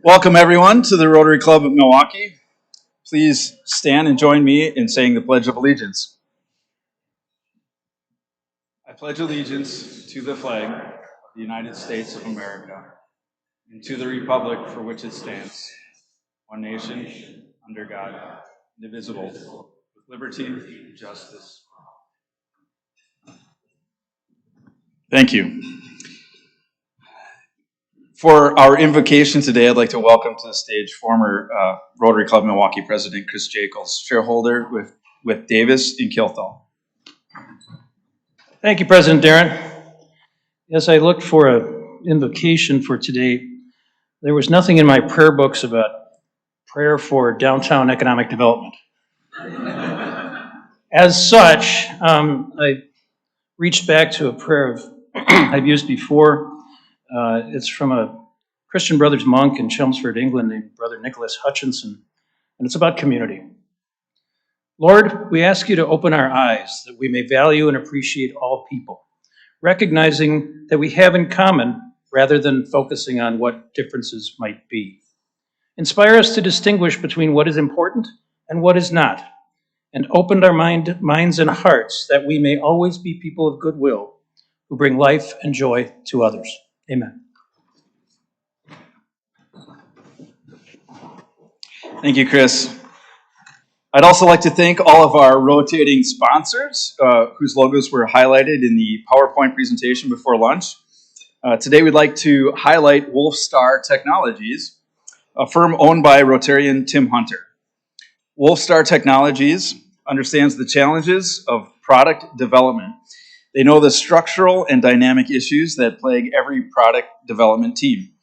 Welcome everyone to the Rotary Club of Milwaukee. Please stand and join me in saying the Pledge of Allegiance. I pledge allegiance to the flag of the United States of America and to the republic for which it stands, one nation, under God, indivisible, with liberty and justice. Thank you. For our invocation today, I'd like to welcome to the stage former Rotary Club Milwaukee President Chris Jacobs, shareholder with Davis in Kilthall. Thank you, President Darren. As I looked for an invocation for today, there was nothing in my prayer books about prayer for downtown economic development. As such, I reached back to a prayer I've used before. It's from a Christian Brothers monk in Chelmsford, England, named Brother Nicholas Hutchinson, and it's about community. Lord, we ask you to open our eyes that we may value and appreciate all people, recognizing that we have in common rather than focusing on what differences might be. Inspire us to distinguish between what is important and what is not, and open our minds and hearts that we may always be people of goodwill who bring life and joy to others. Amen. Thank you, Chris. I'd also like to thank all of our rotating sponsors whose logos were highlighted in the PowerPoint presentation before lunch. Today we'd like to highlight Wolfstar Technologies, a firm owned by Rotarian Tim Hunter. Wolfstar Technologies understands the challenges of product development. They know the structural and dynamic issues that plague every product development team.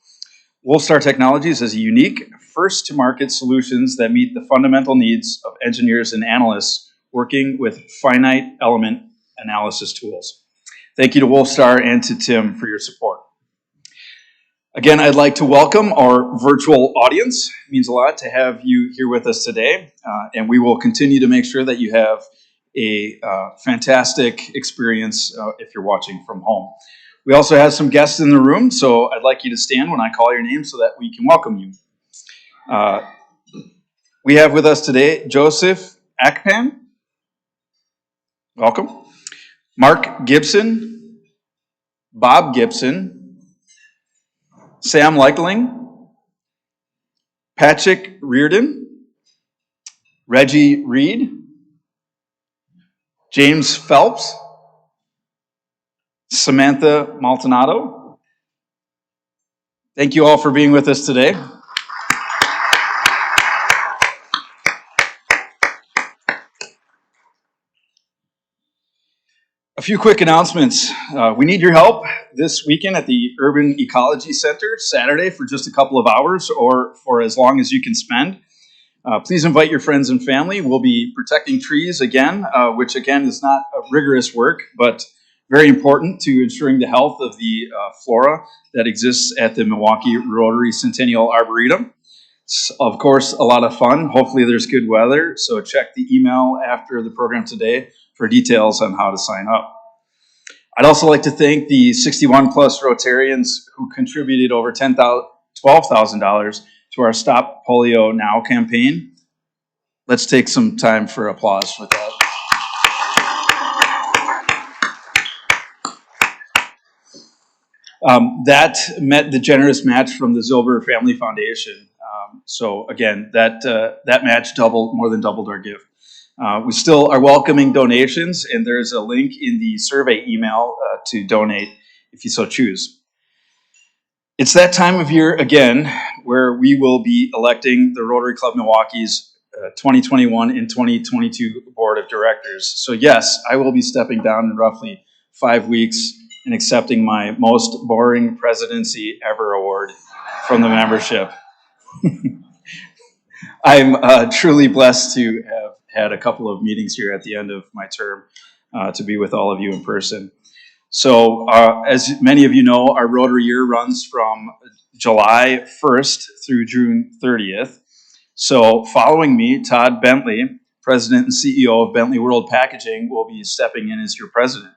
Wolfstar Technologies is a unique, first-to-market solutions that meet the fundamental needs of engineers and analysts working with finite element analysis tools. Thank you to Wolfstar and to Tim for your support. Again, I'd like to welcome our virtual audience. It means a lot to have you here with us today, and we will continue to make sure that you have a fantastic experience if you're watching from home. We also have some guests in the room, so I'd like you to stand when I call your name so that we can welcome you. We have with us today Joseph Akpan. Welcome. Mark Gibson, Bob Gibson, Sam Leichling, Patrick Reardon, Reggie Reed, James Phelps, Samantha Maltonato. Thank you all for being with us today. A few quick announcements. We need your help this weekend at the Urban Ecology Center, Saturday, for just a couple of hours or for as long as you can spend. Please invite your friends and family. We'll be protecting trees again, which again is not a rigorous work, but very important to ensuring the health of the flora that exists at the Milwaukee Rotary Centennial Arboretum. It's, of course, a lot of fun. Hopefully there's good weather, so check the email after the program today for details on how to sign up. I'd also like to thank the 61 plus Rotarians who contributed over $12,000 to our Stop Polio Now campaign. Let's take some time for applause for that. That met the generous match from the Zilber Family Foundation. So again, that match more than doubled our gift. We still are welcoming donations, and there's a link in the survey email to donate if you so choose. It's that time of year again where we will be electing the Rotary Club Milwaukee's 2021 and 2022 Board of Directors. So yes, I will be stepping down in roughly 5 weeks and accepting my most boring presidency ever award from the membership. I'm truly blessed to have had a couple of meetings here at the end of my term to be with all of you in person. So as many of you know, our Rotary year runs from July 1st through June 30th. So following me, Todd Bentley, President and CEO of Bentley World Packaging, will be stepping in as your president.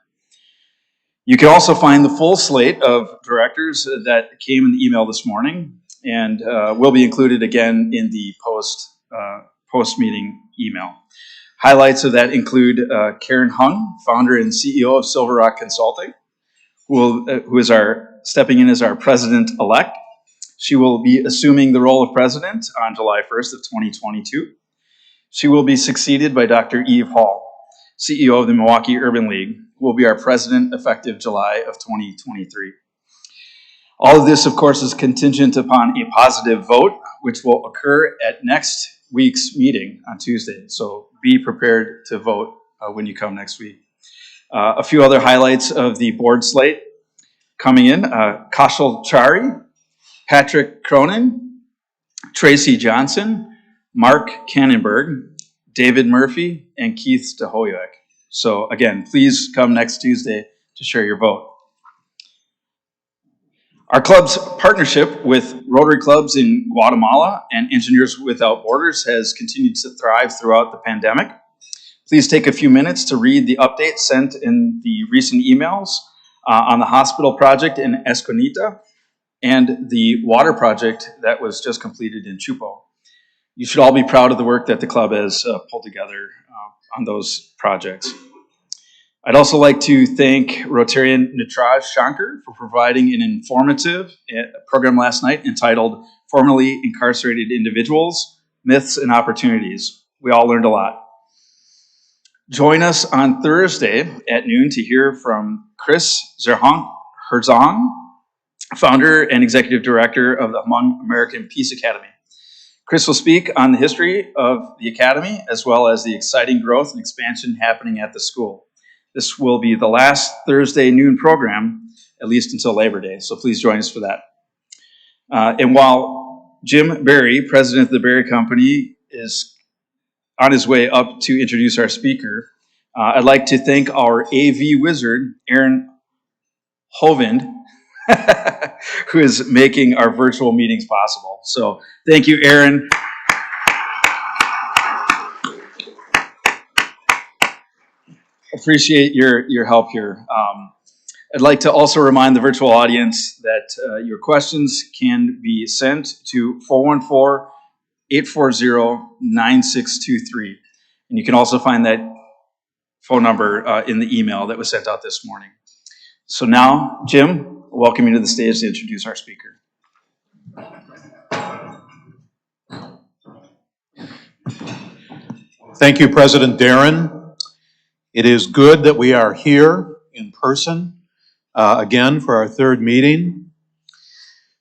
You can also find the full slate of directors that came in the email this morning. and will be included again in the post-meeting email. Highlights of that include Karen Hung, founder and CEO of Silver Rock Consulting, who is stepping in as our president-elect. She will be assuming the role of president on July 1st of 2022. She will be succeeded by Dr. Eve Hall, CEO of the Milwaukee Urban League, who will be our president effective July of 2023. All of this, of course, is contingent upon a positive vote, which will occur at next week's meeting on Tuesday. So be prepared to vote when you come next week. A few other highlights of the board slate coming in. Kaushal Chari, Patrick Cronin, Tracy Johnson, Mark Cannonberg, David Murphy, and Keith Stahoyek. So again, please come next Tuesday to share your vote. Our club's partnership with Rotary Clubs in Guatemala and Engineers Without Borders has continued to thrive throughout the pandemic. Please take a few minutes to read the updates sent in the recent emails on the hospital project in Esconita and the water project that was just completed in Chupo. You should all be proud of the work that the club has pulled together on those projects. I'd also like to thank Rotarian Nitraj Shankar for providing an informative program last night entitled Formerly Incarcerated Individuals, Myths and Opportunities. We all learned a lot. Join us on Thursday at noon to hear from Chris Herzong, founder and executive director of the Hmong American Peace Academy. Chris will speak on the history of the Academy, as well as the exciting growth and expansion happening at the school. This will be the last Thursday noon program, at least until Labor Day, so please join us for that. And while Jim Barry, president of the Barry Company, is on his way up to introduce our speaker, I'd like to thank our AV wizard, Aaron Hovind, who is making our virtual meetings possible. So thank you, Aaron. Appreciate your help here. I'd like to also remind the virtual audience that your questions can be sent to 414-840-9623. And you can also find that phone number in the email that was sent out this morning. So now, Jim, welcome you to the stage to introduce our speaker. Thank you, President Darren. It is good that we are here in person again for our third meeting.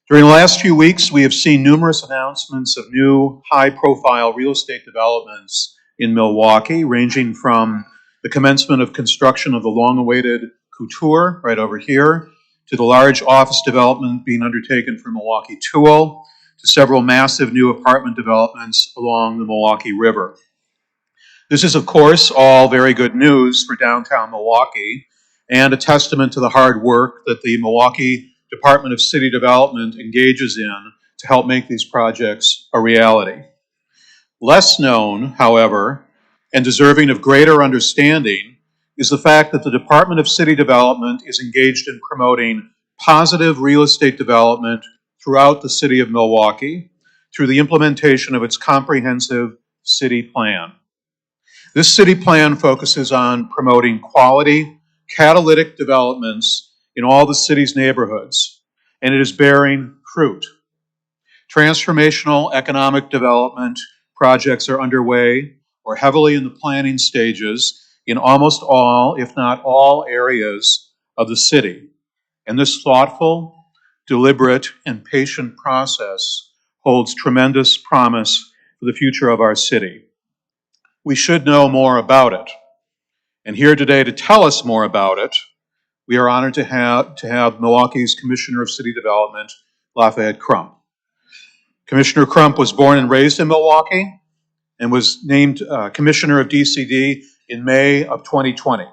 During the last few weeks, we have seen numerous announcements of new high-profile real estate developments in Milwaukee, ranging from the commencement of construction of the long-awaited Couture right over here, to the large office development being undertaken for Milwaukee Tool, to several massive new apartment developments along the Milwaukee River. This is, of course, all very good news for downtown Milwaukee and a testament to the hard work that the Milwaukee Department of City Development engages in to help make these projects a reality. Less known, however, and deserving of greater understanding, is the fact that the Department of City Development is engaged in promoting positive real estate development throughout the city of Milwaukee through the implementation of its comprehensive city plan. This city plan focuses on promoting quality, catalytic developments in all the city's neighborhoods, and it is bearing fruit. Transformational economic development projects are underway or heavily in the planning stages in almost all, if not all, areas of the city. And this thoughtful, deliberate, and patient process holds tremendous promise for the future of our city. We should know more about it. And here today to tell us more about it, we are honored to have Milwaukee's Commissioner of City Development, Lafayette Crump. Commissioner Crump was born and raised in Milwaukee and was named Commissioner of DCD in May of 2020.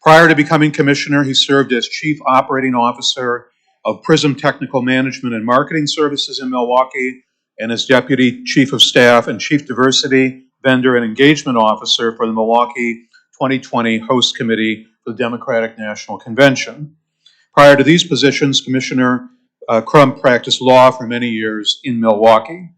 Prior to becoming Commissioner, he served as Chief Operating Officer of Prism Technical Management and Marketing Services in Milwaukee and as Deputy Chief of Staff and Chief Diversity, Vendor, and Engagement Officer for the Milwaukee 2020 Host Committee for the Democratic National Convention. Prior to these positions, Commissioner Crump practiced law for many years in Milwaukee.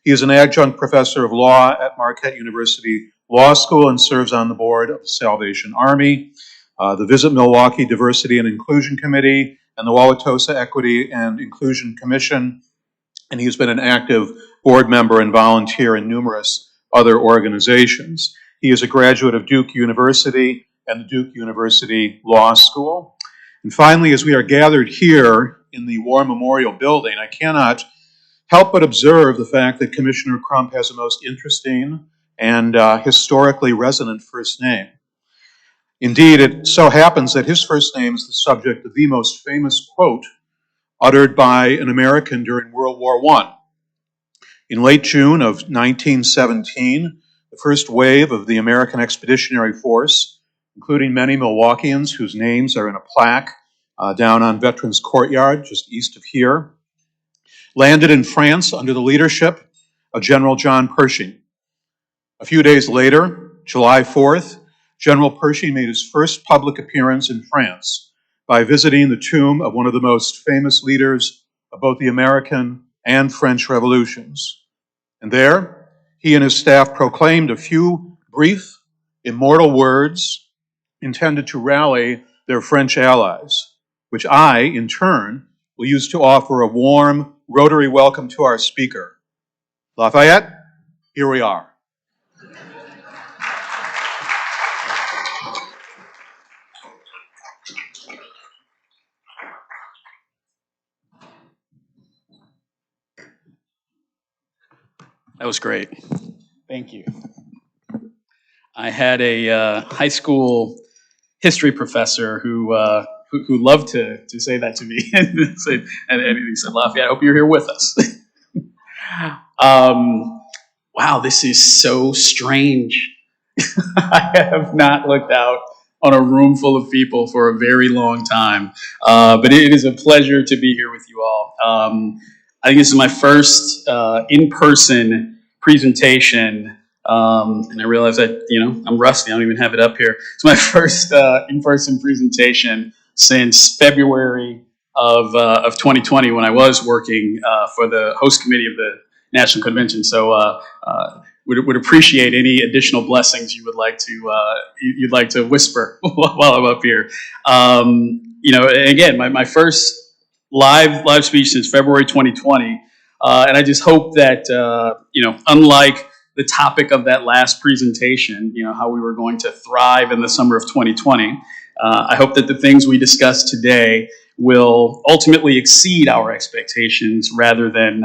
He is an adjunct professor of law at Marquette University Law School and serves on the board of the Salvation Army, the Visit Milwaukee Diversity and Inclusion Committee, and the Wauwatosa Equity and Inclusion Commission. And he's been an active board member and volunteer in numerous other organizations. He is a graduate of Duke University and the Duke University Law School. And finally, as we are gathered here in the War Memorial Building, I cannot help but observe the fact that Commissioner Crump has a most interesting and historically resonant first name. Indeed, it so happens that his first name is the subject of the most famous quote uttered by an American during World War I. In late June of 1917, the first wave of the American Expeditionary Force, including many Milwaukeeans whose names are in a plaque down on Veterans Courtyard just east of here, landed in France under the leadership of General John Pershing. A few days later, July 4th, General Pershing made his first public appearance in France by visiting the tomb of one of the most famous leaders of both the American and French revolutions. And there, he and his staff proclaimed a few brief, immortal words intended to rally their French allies, which I, in turn, will use to offer a warm rotary welcome to our speaker. Lafayette, here we are. That was great. Thank you. I had a high school history professor who loved to say that to me, and he said, "Lafayette, I hope you're here with us." Wow, this is so strange. I have not looked out on a room full of people for a very long time, but it is a pleasure to be here with you all. I think this is my first in-person presentation, and I realize that, I'm rusty. I don't even have it up here. It's my first in-person presentation since February of 2020, when I was working for the host committee of the National Convention. So would appreciate any additional blessings you would like to whisper while I'm up here. Again, my first live speech since February 2020, and I just hope that unlike the topic of that last presentation, how we were going to thrive in the summer of 2020, I hope that the things we discuss today will ultimately exceed our expectations rather than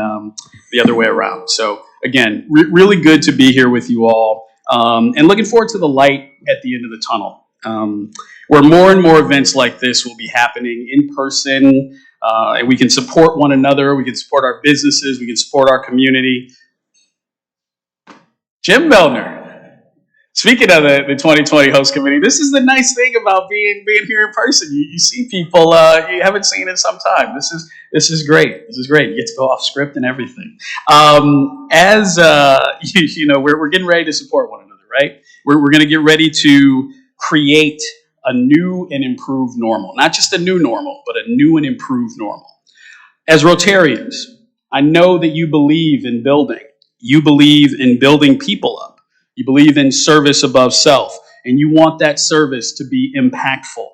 the other way around. So again, really good to be here with you all, and looking forward to the light at the end of the tunnel, where more and more events like this will be happening in person, and we can support one another, we can support our businesses, we can support our community. Jim Belner. Speaking of the 2020 host committee, this is the nice thing about being here in person. You see people you haven't seen in some time. This is great. This is great. You get to go off script and everything. We're getting ready to support one another, right? We're going to get ready to create a new and improved normal. Not just a new normal, but a new and improved normal. As Rotarians, I know that you believe in building. You believe in building people up. You believe in service above self, and you want that service to be impactful.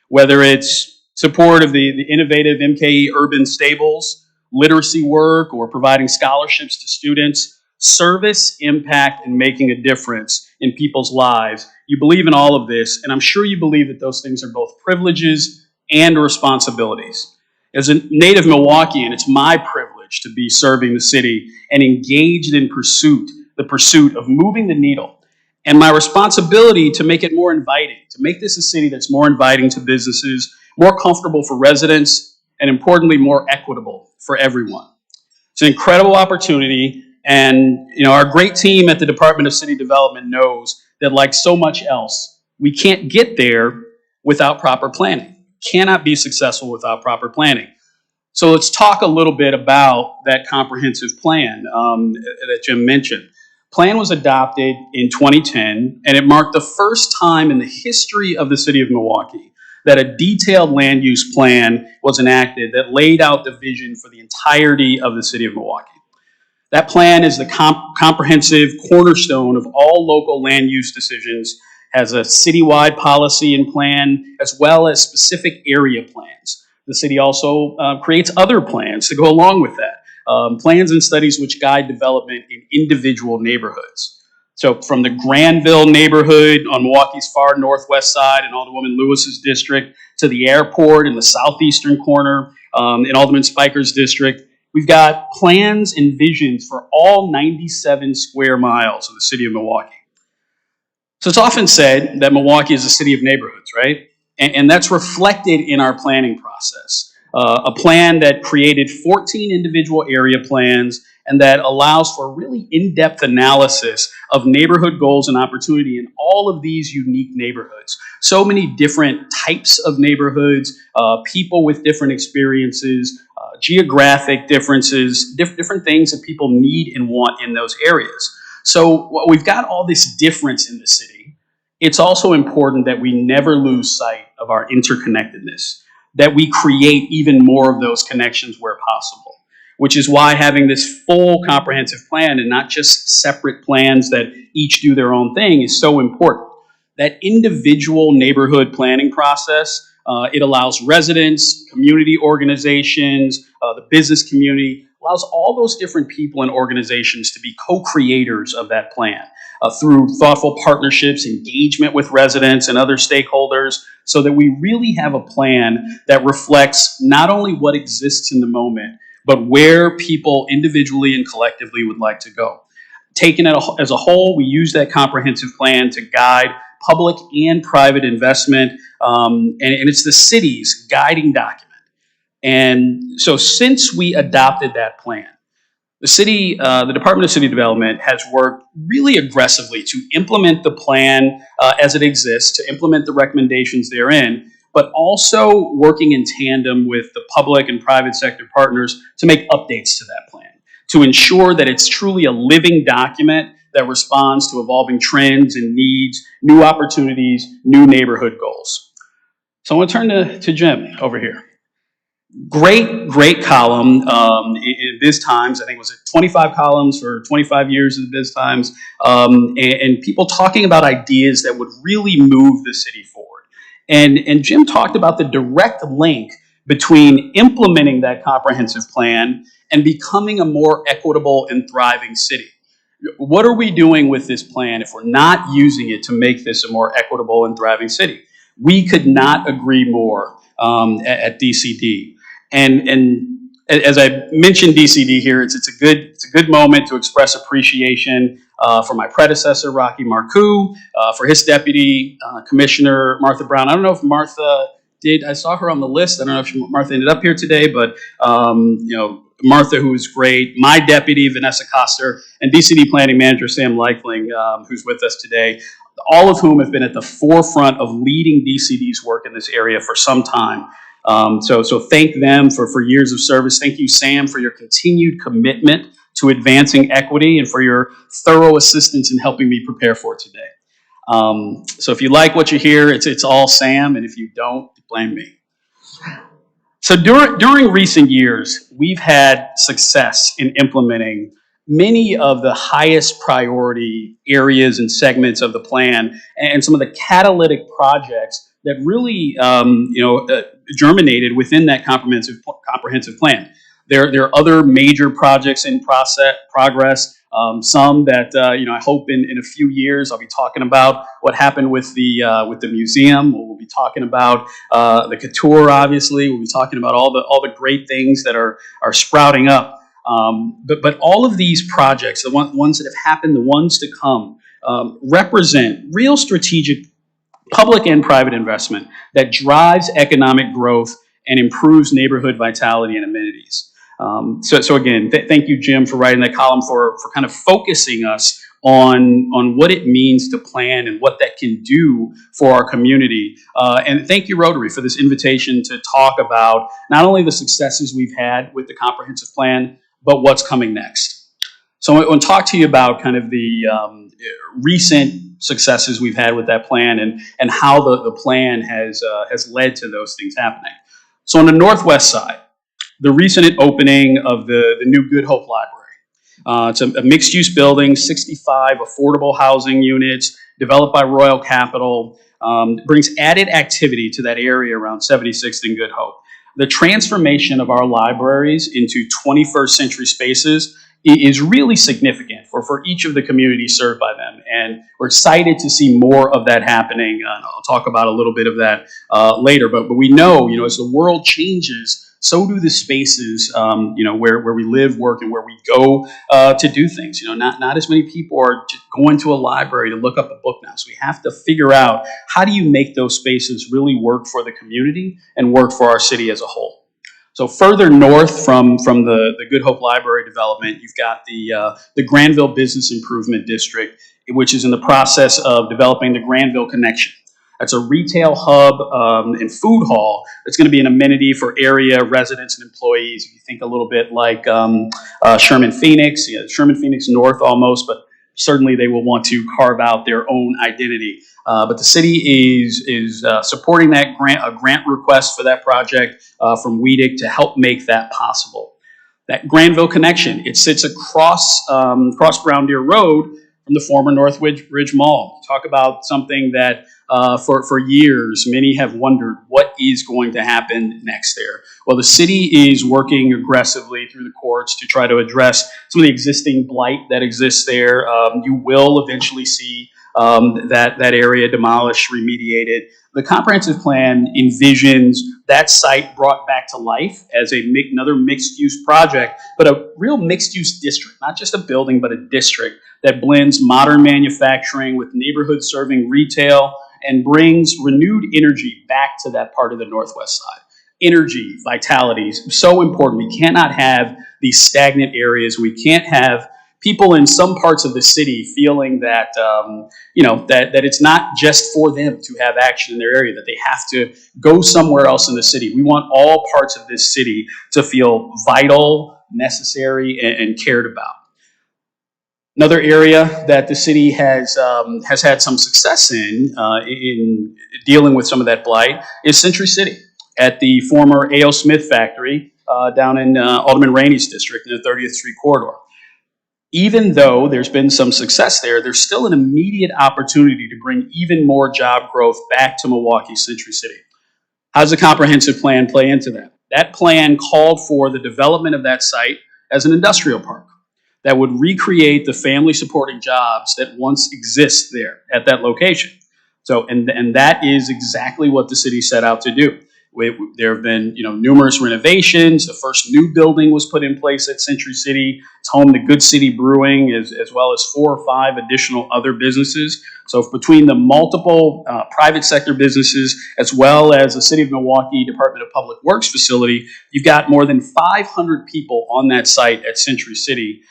Whether it's support of the innovative MKE urban stables, literacy work, or providing scholarships to students, service, impact, and making a difference in people's lives. You believe in all of this, and I'm sure you believe that those things are both privileges and responsibilities. As a native Milwaukeean, it's my privilege to be serving the city and engaged in the pursuit of moving the needle, and my responsibility to make it more inviting, to make this a city that's more inviting to businesses, more comfortable for residents, and importantly, more equitable for everyone. It's an incredible opportunity, and our great team at the Department of City Development knows that, like so much else, we can't get there without proper planning. Cannot be successful without proper planning. So let's talk a little bit about that comprehensive plan that Jim mentioned. Plan was adopted in 2010, and it marked the first time in the history of the city of Milwaukee that a detailed land use plan was enacted that laid out the vision for the entirety of the city of Milwaukee. That plan is the comprehensive cornerstone of all local land use decisions, has a citywide policy and plan, as well as specific area plans. The city also creates other plans to go along with that, plans and studies which guide development in individual neighborhoods. So from the Granville neighborhood on Milwaukee's far northwest side in Alderwoman Lewis's district to the airport in the southeastern corner in Alderman Spiker's district, we've got plans and visions for all 97 square miles of the city of Milwaukee. So it's often said that Milwaukee is a city of neighborhoods, right? And that's reflected in our planning process. A plan that created 14 individual area plans and that allows for really in-depth analysis of neighborhood goals and opportunity in all of these unique neighborhoods. So many different types of neighborhoods, people with different experiences, geographic differences, different things that people need and want in those areas. So while we've got all this difference in the city, it's also important that we never lose sight of our interconnectedness, that we create even more of those connections where possible, which is why having this full comprehensive plan and not just separate plans that each do their own thing is so important. That individual neighborhood planning process, it allows residents, community organizations, the business community, allows all those different people and organizations to be co-creators of that plan through thoughtful partnerships, engagement with residents and other stakeholders, so that we really have a plan that reflects not only what exists in the moment, but where people individually and collectively would like to go. Taken as a whole, we use that comprehensive plan to guide public and private investment, and it's the city's guiding document. And so since we adopted that plan, the city, the Department of City Development has worked really aggressively to implement the plan as it exists, to implement the recommendations therein, but also working in tandem with the public and private sector partners to make updates to that plan, to ensure that it's truly a living document that responds to evolving trends and needs, new opportunities, new neighborhood goals. So I want to turn to Jim over here. Great column in Biz Times. I think it was 25 columns for 25 years in the Biz Times, and people talking about ideas that would really move the city forward. And Jim talked about the direct link between implementing that comprehensive plan and becoming a more equitable and thriving city. What are we doing with this plan if we're not using it to make this a more equitable and thriving city? We could not agree more at DCD. And as I mentioned DCD here, it's a good moment to express appreciation for my predecessor, Rocky Marcoux, for his deputy, Commissioner Martha Brown. I don't know if Martha did, I saw her on the list. I don't know if Martha ended up here today, but Martha, who was great, my deputy, Vanessa Koster, and DCD Planning Manager, Sam Leichling, who's with us today, all of whom have been at the forefront of leading DCD's work in this area for some time. So thank them for years of service. Thank you, Sam, for your continued commitment to advancing equity and for your thorough assistance in helping me prepare for today. So if you like what you hear, it's all Sam, and if you don't, blame me. So during recent years, we've had success in implementing many of the highest priority areas and segments of the plan and some of the catalytic projects that really germinated within that comprehensive plan. There are other major projects in progress. Some that I hope in a few years I'll be talking about what happened with the museum. We'll be talking about the couture. Obviously, we'll be talking about all the great things that are sprouting up. But all of these projects, the ones that have happened, the ones to come, represent real strategic public and private investment that drives economic growth and improves neighborhood vitality and amenities. So again, thank you, Jim, for writing that column, for kind of focusing us on what it means to plan and what that can do for our community. And thank you, Rotary, for this invitation to talk about not only the successes we've had with the comprehensive plan, but what's coming next. So I want to talk to you about kind of the recent successes we've had with that plan and how the plan has led to those things happening. So on the northwest side, the recent opening of the new Good Hope Library. It's a mixed-use building, 65 affordable housing units, developed by Royal Capital, brings added activity to that area around 76th and Good Hope. The transformation of our libraries into 21st century spaces is really significant for each of the communities served by them. And we're excited to see more of that happening. I'll talk about a little bit of that later. But we know, as the world changes, so do the spaces, where we live, work, and where we go to do things. Not as many people are just going to a library to look up a book now. So we have to figure out, how do you make those spaces really work for the community and work for our city as a whole? So further north from the Good Hope Library development, you've got the Granville Business Improvement District, which is in the process of developing the Granville Connection. That's a retail hub and food hall that's going to be an amenity for area residents and employees. If you think a little bit like Sherman Phoenix, Sherman Phoenix North almost, but certainly they will want to carve out their own identity. But the city is supporting that grant request for that project from WEDC to help make that possible. That Granville Connection, it sits across Brown Deer Road from the former Northridge Mall. Talk about something that for years many have wondered, what is going to happen next there? Well, the city is working aggressively through the courts to try to address some of the existing blight that exists there. You will eventually see that area demolished, remediated. The comprehensive plan envisions that site brought back to life as another mixed-use project, but a real mixed-use district, not just a building, but a district that blends modern manufacturing with neighborhood-serving retail and brings renewed energy back to that part of the northwest side. Energy, vitality is so important. We cannot have these stagnant areas. We can't have people in some parts of the city feeling that that it's not just for them to have action in their area, that they have to go somewhere else in the city. We want all parts of this city to feel vital, necessary, and cared about. Another area that the city has had some success in dealing with some of that blight is Century City at the former A.O. Smith factory down in Alderman Rainey's district in the 30th Street corridor. Even though there's been some success there, there's still an immediate opportunity to bring even more job growth back to Milwaukee Century City. How does the comprehensive plan play into that? That plan called for the development of that site as an industrial park that would recreate the family supporting jobs that once exist there at that location. So, and that is exactly what the city set out to do. There have been, numerous renovations. The first new building was put in place at Century City. It's home to Good City Brewing, as well as 4 or 5 additional other businesses. So between the multiple private sector businesses, as well as the City of Milwaukee Department of Public Works facility, you've got more than 500 people on that site at Century City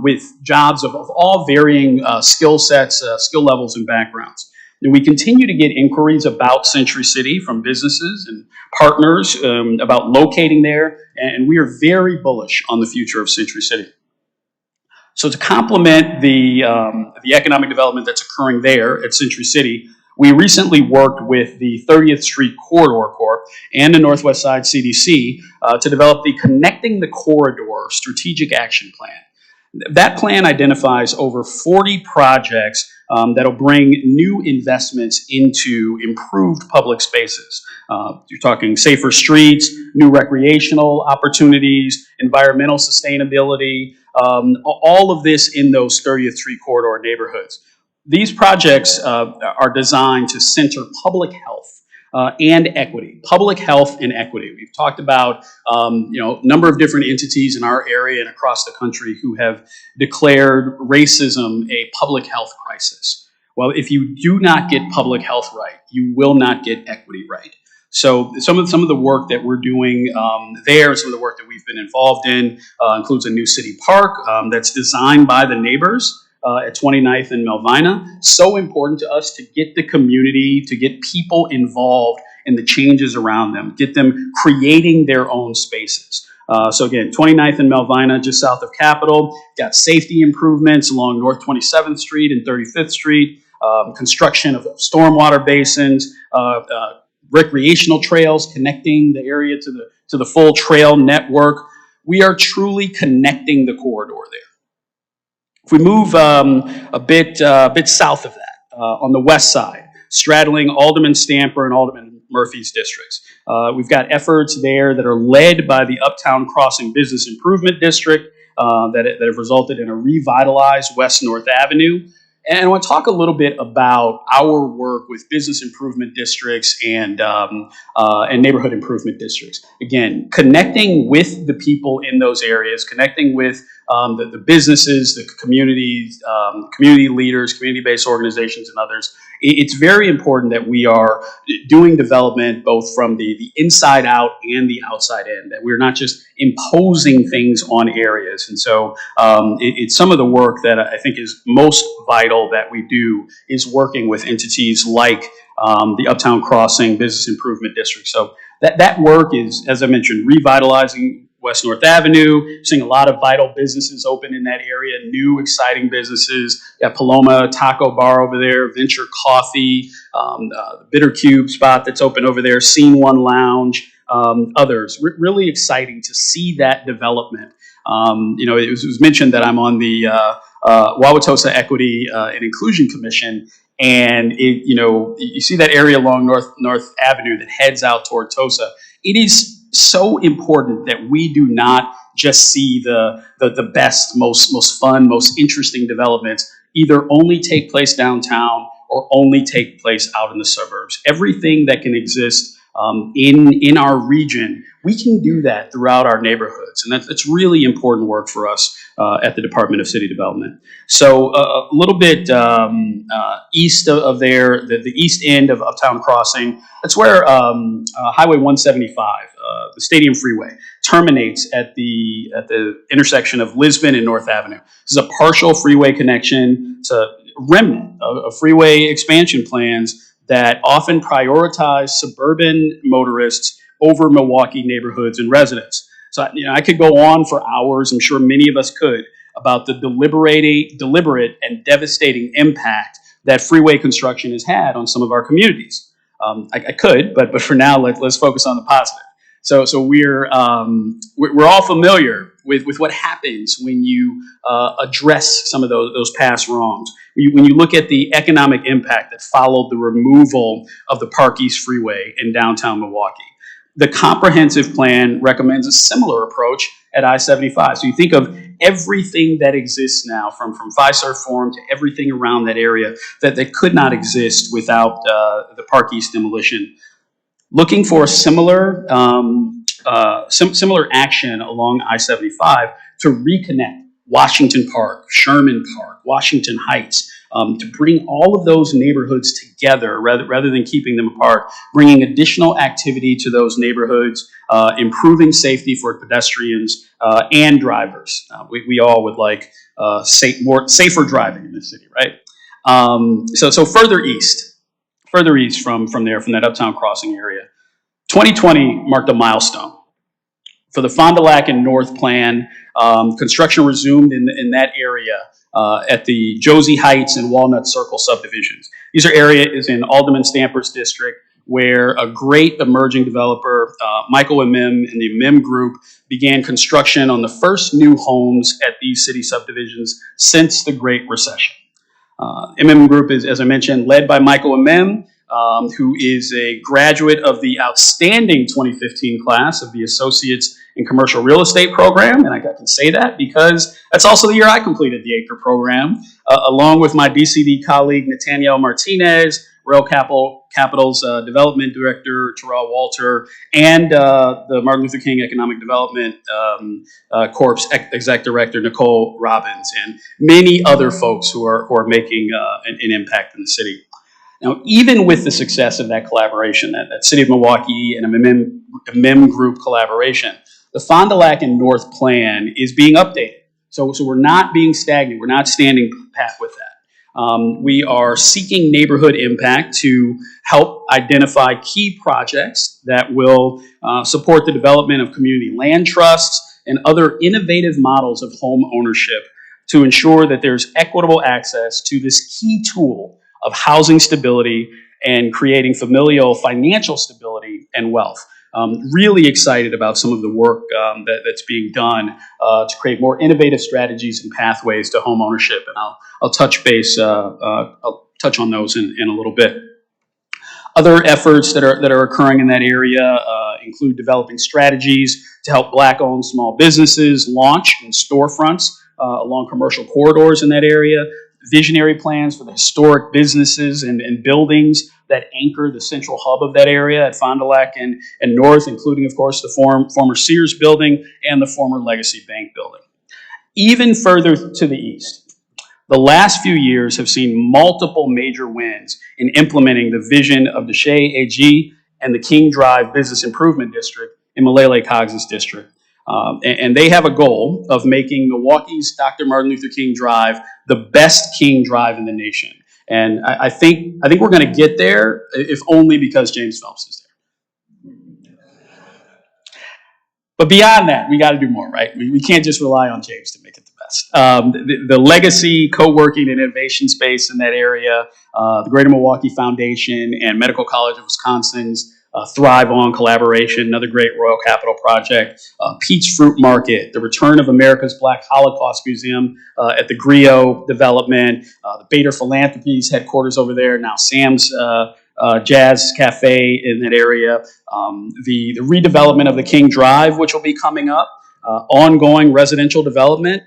with jobs of all varying skill sets, skill levels, and backgrounds. And we continue to get inquiries about Century City from businesses and partners about locating there, and we are very bullish on the future of Century City. So to complement the economic development that's occurring there at Century City, we recently worked with the 30th Street Corridor Corp and the Northwest Side CDC to develop the Connecting the Corridor Strategic Action Plan. That plan identifies over 40 projects that'll bring new investments into improved public spaces. You're talking safer streets, new recreational opportunities, environmental sustainability, all of this in those 30th Street Corridor neighborhoods. These projects are designed to center public health and equity, public health and equity. We've talked about a number of different entities in our area and across the country who have declared racism a public health crisis. Well, if you do not get public health right, you will not get equity right. So some of the work that we're doing there, some of the work that we've been involved in includes a new city park that's designed by the neighbors at 29th and Melvina. So important to us to get the community, to get people involved in the changes around them, get them creating their own spaces. So again, 29th and Melvina, just south of Capitol. Got safety improvements along North 27th Street and 35th Street. Construction of stormwater basins, recreational trails connecting the area to the full trail network. We are truly connecting the corridor there. If we move a bit south of that, on the west side, straddling Alderman Stamper and Alderman Murphy's districts, we've got efforts there that are led by the Uptown Crossing Business Improvement District that have resulted in a revitalized West North Avenue. And I want to talk a little bit about our work with business improvement districts and neighborhood improvement districts. Again, connecting with the people in those areas, connecting with the businesses, the communities, community leaders, community-based organizations, and others. It's very important that we are doing development both from the inside out and the outside in, that we're not just imposing things on areas. And so it's some of the work that I think is most vital that we do is working with entities like the Uptown Crossing Business Improvement District. So that work is, as I mentioned, revitalizing West North Avenue, seeing a lot of vital businesses open in that area, new exciting businesses. Got Paloma Taco Bar over there, Venture Coffee, the Bitter Cube spot that's open over there, Scene One Lounge, others. Really exciting to see that development. It was mentioned that I'm on the Wauwatosa Equity and Inclusion Commission, and you see that area along North Avenue that heads out toward Tosa. It is so important that we do not just see the best, most fun, most interesting developments either only take place downtown or only take place out in the suburbs. Everything that can exist in our region, we can do that throughout our neighborhoods, and that's really important work for us at the Department of City Development. So a little bit east of there, the east end of Uptown Crossing, that's where Highway 175, the Stadium Freeway, terminates at the intersection of Lisbon and North Avenue. This is a partial freeway connection. It's a remnant of freeway expansion plans that often prioritize suburban motorists over Milwaukee neighborhoods and residents. So I could go on for hours, I'm sure many of us could, about the deliberate and devastating impact that freeway construction has had on some of our communities. I could, but for now, let's focus on the positive. So we're all familiar with what happens when you address some of those past wrongs. When you look at the economic impact that followed the removal of the Park East Freeway in downtown Milwaukee. The comprehensive plan recommends a similar approach at I-75. So you think of everything that exists now, from Fiserv Forum to everything around that area that could not exist without the Park East demolition. Looking for a similar action along I-75 to reconnect Washington Park, Sherman Park, Washington Heights, to bring all of those neighborhoods together rather than keeping them apart, bringing additional activity to those neighborhoods, improving safety for pedestrians and drivers. We all would like safer driving in this city, right? So further east from there, from that Uptown Crossing area, 2020 marked a milestone. For the Fond du Lac and North Plan, construction resumed in that area at the Josie Heights and Walnut Circle subdivisions. These are areas in Alderman Stamper's district where a great emerging developer, Michael and the Mim Group, began construction on the first new homes at these city subdivisions since the Great Recession. MM Group is, as I mentioned, led by Michael and Mim, who is a graduate of the outstanding 2015 class of the Associates in Commercial Real Estate program, and I can say that because that's also the year I completed the ACRE program, along with my DCD colleague Nathaniel Martinez, Rail Capital's Development Director Terrell Walter, and the Martin Luther King Economic Development Corps Exec Director Nicole Robbins, and many other folks who are making an impact in the city. Now, even with the success of that collaboration, that City of Milwaukee and a MIM Group collaboration, the Fond du Lac and North Plan is being updated. So we're not being stagnant. We're not standing pat with that. We are seeking neighborhood impact to help identify key projects that will support the development of community land trusts and other innovative models of home ownership to ensure that there's equitable access to this key tool of housing stability and creating familial financial stability and wealth. Really excited about some of the work that's being done to create more innovative strategies and pathways to home ownership, and I'll touch on those in a little bit. Other efforts that are occurring in that area include developing strategies to help Black-owned small businesses launch in storefronts along commercial corridors in that area, visionary plans for the historic businesses and buildings that anchor the central hub of that area at Fond du Lac and North, including, of course, the former Sears building and the former Legacy Bank building. Even further to the east, the last few years have seen multiple major wins in implementing the vision of the Shea AG and the King Drive Business Improvement District in Malele Cogg's district. And they have a goal of making Milwaukee's Dr. Martin Luther King Drive the best King Drive in the nation. And I think we're going to get there, if only because James Phelps is there. But beyond that, we got to do more, right? We can't just rely on James to make it the best. The legacy co-working and innovation space in that area, the Greater Milwaukee Foundation and Medical College of Wisconsin's Thrive On collaboration, another great Royal Capital project, Pete's Fruit Market, the return of America's Black Holocaust Museum at the Griot development, the Bader Philanthropies headquarters over there, now Sam's Jazz Cafe in that area, the redevelopment of the King Drive, which will be coming up, ongoing residential development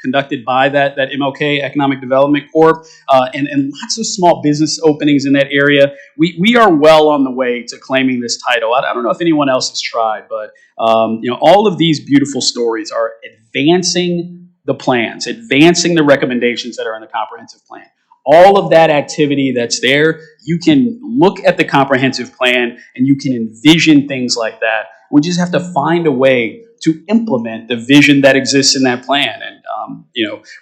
conducted by that MLK Economic Development Corp, and lots of small business openings in that area. We are well on the way to claiming this title. I don't know if anyone else has tried, but all of these beautiful stories are advancing the plans, advancing the recommendations that are in the comprehensive plan. All of that activity that's there, you can look at the comprehensive plan and you can envision things like that. We just have to find a way to implement the vision that exists in that plan. And,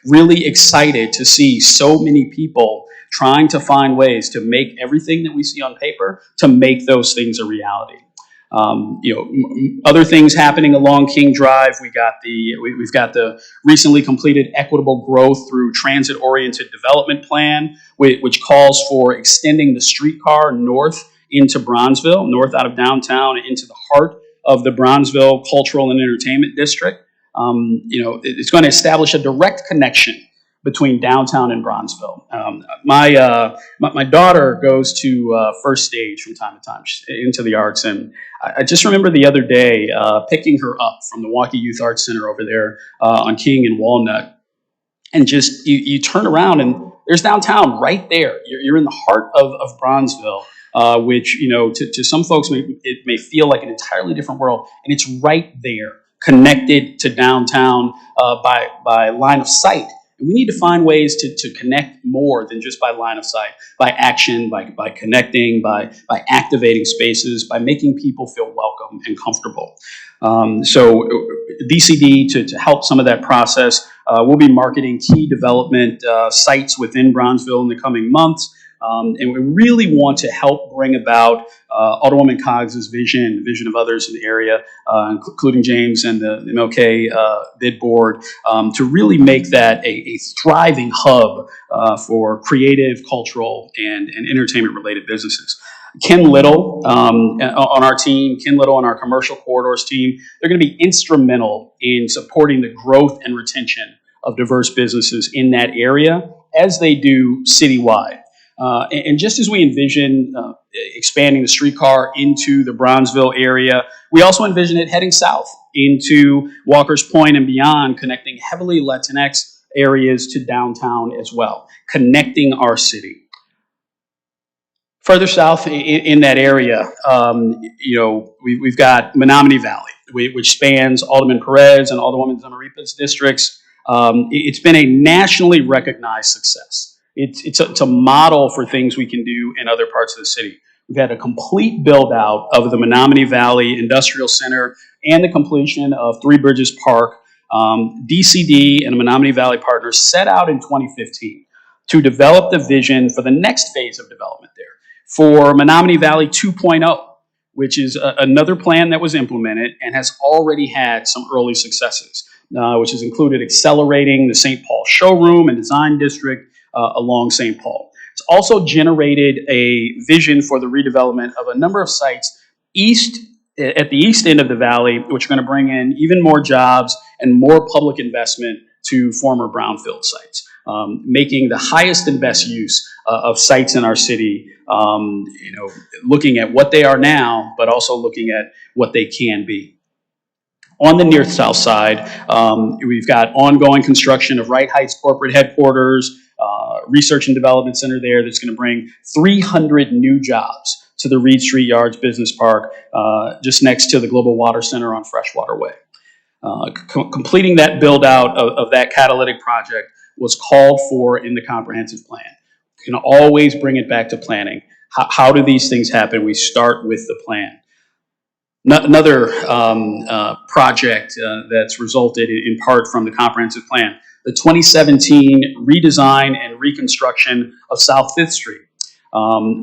really excited to see so many people trying to find ways to make everything that we see on paper, to make those things a reality. Other things happening along King Drive. We've got the recently completed equitable growth through transit-oriented development plan, which calls for extending the streetcar north into Bronzeville, north out of downtown into the heart of the Bronzeville Cultural and Entertainment District. It's going to establish a direct connection between downtown and Bronzeville. My daughter goes to First Stage from time to time into the arts, and I just remember the other day picking her up from the Milwaukee Youth Arts Center over there on King and Walnut, and just you turn around and there's downtown right there. You're in the heart of Bronzeville, which to some folks it may feel like an entirely different world, and it's right there, connected to downtown by line of sight. And we need to find ways to connect more than just by line of sight, by action, by connecting, by activating spaces, by making people feel welcome and comfortable. So DCD, to help some of that process, we'll be marketing key development sites within Bronzeville in the coming months. And we really want to help bring about Alderwoman Cogg's vision, the vision of others in the area, including James and the MLK bid board, to really make that a thriving hub for creative, cultural, and entertainment-related businesses. Ken Little on our team, Ken Little on our commercial corridors team, they're going to be instrumental in supporting the growth and retention of diverse businesses in that area, as they do citywide. And just as we envision expanding the streetcar into the Bronzeville area, we also envision it heading south into Walker's Point and beyond, connecting heavily Latinx areas to downtown as well, connecting our city. Further south in that area, we've got Menominee Valley, which spans Alderman Perez and Alderwoman Zamaripa's districts. It's been a nationally recognized success. It's a model for things we can do in other parts of the city. We've had a complete build out of the Menominee Valley Industrial Center and the completion of Three Bridges Park. DCD and the Menominee Valley partners set out in 2015 to develop the vision for the next phase of development there, for Menominee Valley 2.0, which is another plan that was implemented and has already had some early successes, which has included accelerating the St. Paul showroom and design district along St. Paul. It's also generated a vision for the redevelopment of a number of sites at the east end of the valley, which are going to bring in even more jobs and more public investment to former brownfield sites, making the highest and best use of sites in our city, looking at what they are now, but also looking at what they can be. On the near-south side, we've got ongoing construction of Wright Heights corporate headquarters, research and development center there that's going to bring 300 new jobs to the Reed Street Yards Business Park, just next to the Global Water Center on Freshwater Way. Completing that build-out of that catalytic project was called for in the comprehensive plan. You can always bring it back to planning. How do these things happen? We start with the plan. Another project that's resulted in part from the comprehensive plan, the 2017 redesign and reconstruction of South 5th Street,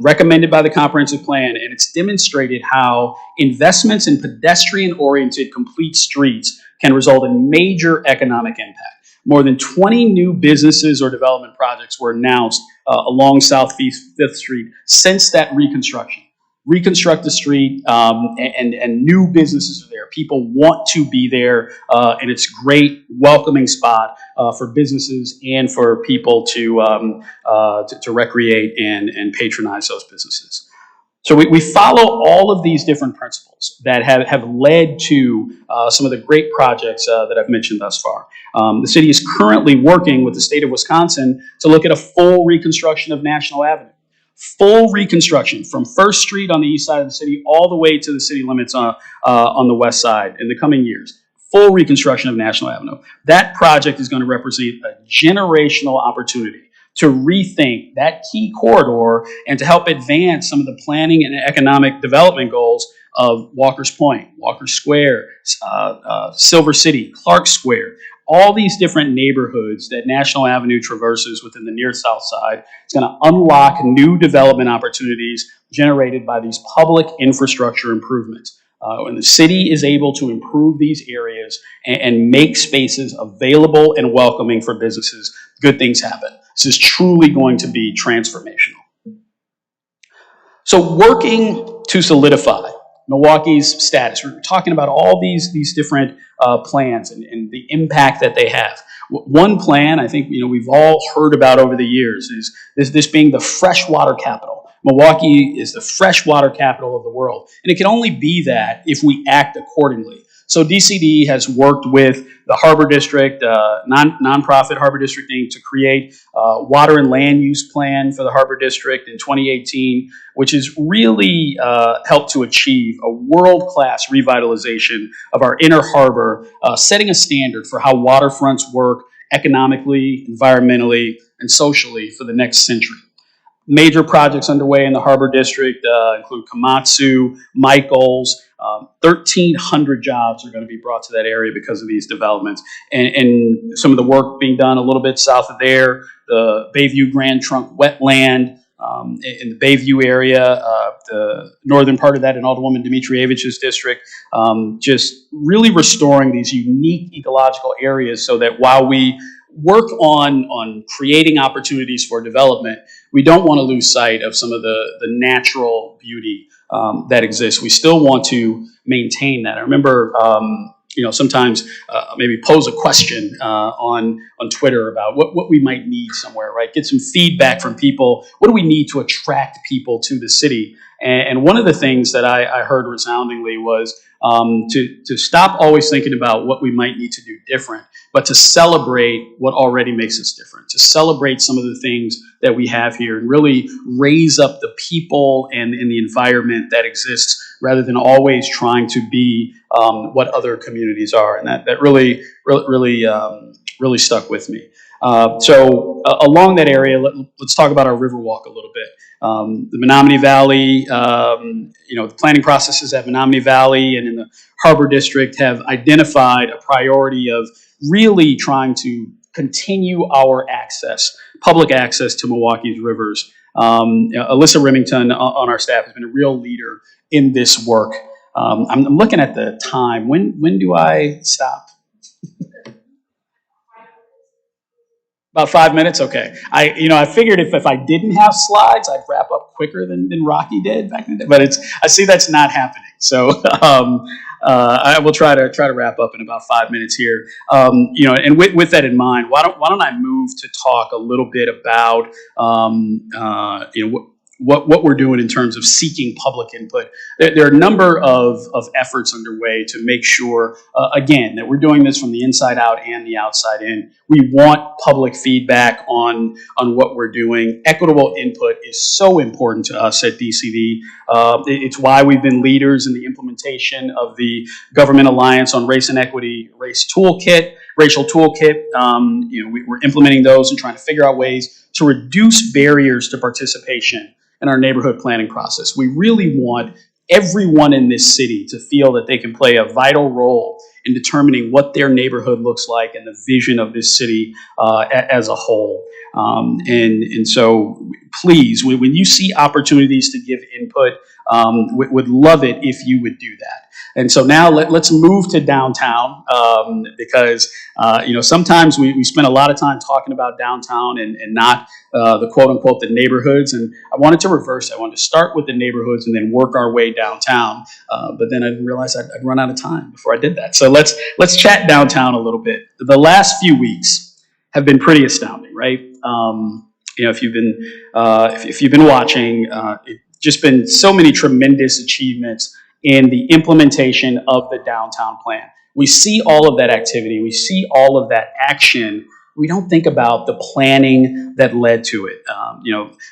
recommended by the comprehensive plan, and it's demonstrated how investments in pedestrian-oriented complete streets can result in major economic impact. More than 20 new businesses or development projects were announced along South 5th Street since that reconstruction. Reconstruct the street, and new businesses are there. People want to be there, and it's a great welcoming spot for businesses and for people to recreate and patronize those businesses. So we follow all of these different principles that have led to some of the great projects that I've mentioned thus far. The city is currently working with the state of Wisconsin to look at a full reconstruction of National Avenue. Full reconstruction from 1st Street on the east side of the city all the way to the city limits on the west side in the coming years. Full reconstruction of National Avenue. That project is going to represent a generational opportunity to rethink that key corridor and to help advance some of the planning and economic development goals of Walker's Point, Walker Square, Silver City, Clark Square. All these different neighborhoods that National Avenue traverses within the near-south side. It's going to unlock new development opportunities generated by these public infrastructure improvements. When the city is able to improve these areas and make spaces available and welcoming for businesses, good things happen. This is truly going to be transformational. So working to solidify Milwaukee's status. We're talking about all these different plans and the impact that they have. One plan I think we've all heard about over the years is this being the freshwater capital. Milwaukee is the freshwater capital of the world, and it can only be that if we act accordingly. So DCD has worked with the Harbor District, nonprofit Harbor District Inc., to create a water and land use plan for the Harbor District in 2018, which has really helped to achieve a world-class revitalization of our inner harbor, setting a standard for how waterfronts work economically, environmentally, and socially for the next century. Major projects underway in the Harbor District include Komatsu, Michaels. 1,300 jobs are going to be brought to that area because of these developments. And some of the work being done a little bit south of there, the Bayview Grand Trunk wetland in the Bayview area, the northern part of that in Alderwoman Dimitrievich's district, just really restoring these unique ecological areas so that while we work on creating opportunities for development, we don't want to lose sight of some of the natural beauty that exists. We still want to maintain that. I remember, sometimes maybe pose a question on Twitter about what we might need somewhere, right? Get some feedback from people. What do we need to attract people to the city? And one of the things that I heard resoundingly was to stop always thinking about what we might need to do different, but to celebrate what already makes us different, to celebrate some of the things that we have here and really raise up the people and the environment that exists rather than always trying to be what other communities are. And that really stuck with me. So along that area, let's talk about our Riverwalk a little bit. The Menominee Valley, the planning processes at Menominee Valley and in the Harbor District have identified a priority of really trying to continue our access, public access to Milwaukee's rivers. Alyssa Remington on our staff has been a real leader in this work. I'm looking at the time. When do I stop? About 5 minutes? Okay. I figured if I didn't have slides, I'd wrap up quicker than Rocky did back in the day. But I see that's not happening. So I will try to wrap up in about 5 minutes here. And with that in mind, why don't I move to talk a little bit about what we're doing in terms of seeking public input. There are a number of efforts underway to make sure, again, that we're doing this from the inside out and the outside in. We want public feedback on what we're doing. Equitable input is so important to us at DCD. It's why we've been leaders in the implementation of the Government Alliance on Race and Equity racial toolkit. We're implementing those and trying to figure out ways to reduce barriers to participation in our neighborhood planning process. We really want everyone in this city to feel that they can play a vital role in determining what their neighborhood looks like and the vision of this city as a whole. And so please, when you see opportunities to give input, would love it if you would do that. And so now let's move to downtown because sometimes we spend a lot of time talking about downtown and not the quote unquote the neighborhoods. And I wanted to reverse. I wanted to start with the neighborhoods and then work our way downtown. But then I didn't realize I'd run out of time before I did that. So let's chat downtown a little bit. The last few weeks have been pretty astounding, right? If you've been watching, it's just been so many tremendous achievements in the implementation of the downtown plan. We see all of that activity. We see all of that action. We don't think about the planning that led to it.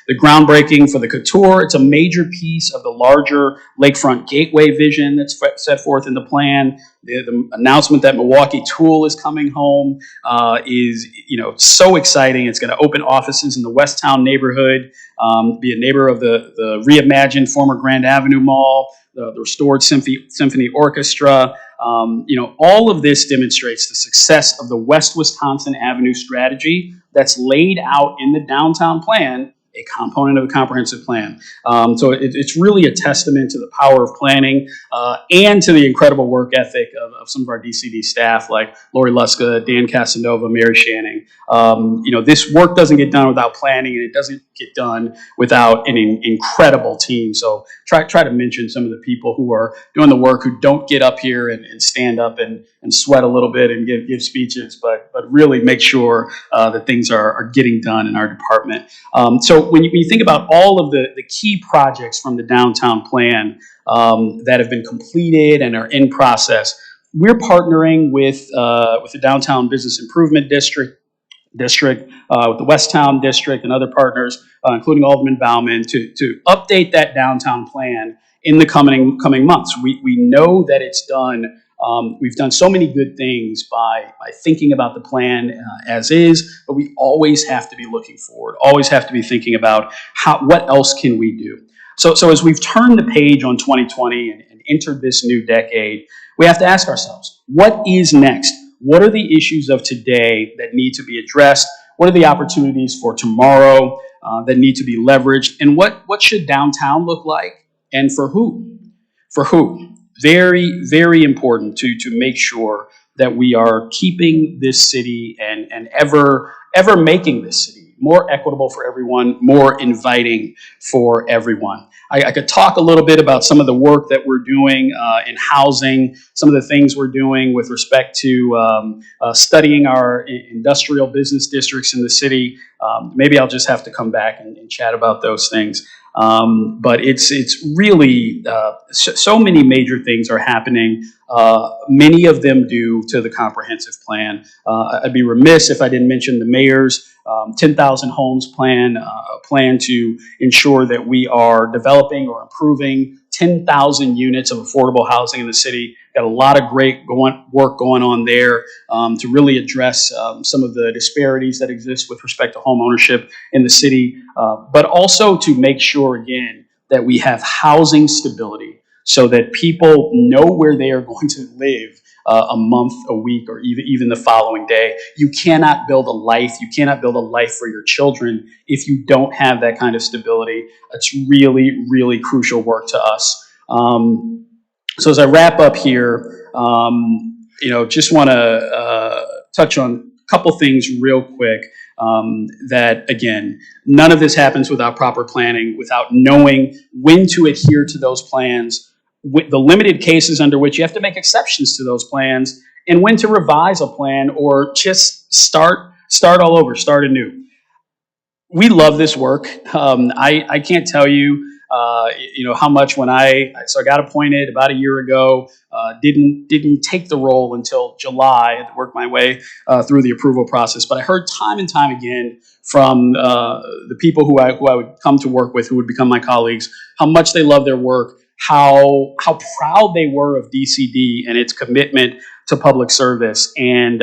The groundbreaking for the Couture, it's a major piece of the larger lakefront gateway vision that's set forth in the plan. The announcement that Milwaukee Tool is coming home is so exciting. It's going to open offices in the Westtown neighborhood, be a neighbor of the reimagined former Grand Avenue Mall, the restored symphony orchestra. All of this demonstrates the success of the West Wisconsin Avenue strategy that's laid out in the downtown plan, a component of the comprehensive plan. So it's really a testament to the power of planning and to the incredible work ethic of some of our DCD staff like Lori Luska, Dan Casanova, Mary Shanning. This work doesn't get done without planning, and it doesn't get done without an incredible team. So try to mention some of the people who are doing the work, who don't get up here and stand up and sweat a little bit and give speeches, but really make sure that things are getting done in our department. So when you think about all of the key projects from the downtown plan that have been completed and are in process, we're partnering with the Downtown Business Improvement District, with the Westtown District and other partners, including Alderman Bauman, to update that downtown plan in the coming months. We know that it's done. We've done so many good things by thinking about the plan as is, but we always have to be looking forward, always have to be thinking about what else can we do. So as we've turned the page on 2020 and entered this new decade, we have to ask ourselves, what is next? What are the issues of today that need to be addressed? What are the opportunities for tomorrow that need to be leveraged? And what should downtown look like? And for who? For who? Very, very important to make sure that we are keeping this city and ever making this city more equitable for everyone, more inviting for everyone. I could talk a little bit about some of the work that we're doing in housing, some of the things we're doing with respect to studying our industrial business districts in the city. Maybe I'll just have to come back and chat about those things. But it's really so many major things are happening. Many of them due to the comprehensive plan. I'd be remiss if I didn't mention the mayor's 10,000 homes plan, a plan to ensure that we are developing or improving 10,000 units of affordable housing in the city. Got a lot of great work going on there to really address some of the disparities that exist with respect to home ownership in the city, but also to make sure, again, that we have housing stability so that people know where they are going to live a month, a week, or even the following day. You cannot build a life. You cannot build a life for your children if you don't have that kind of stability. It's really, really crucial work to us. So as I wrap up here, just want to touch on a couple things real quick. That again, none of this happens without proper planning, without knowing when to adhere to those plans, with the limited cases under which you have to make exceptions to those plans, and when to revise a plan or just start all over, start anew. We love this work. I can't tell you, how much when I got appointed about a year ago. Didn't take the role until July. I had to work my way through the approval process. But I heard time and time again from the people who I would come to work with, who would become my colleagues, how much they love their work, how proud they were of DCD and its commitment to public service. And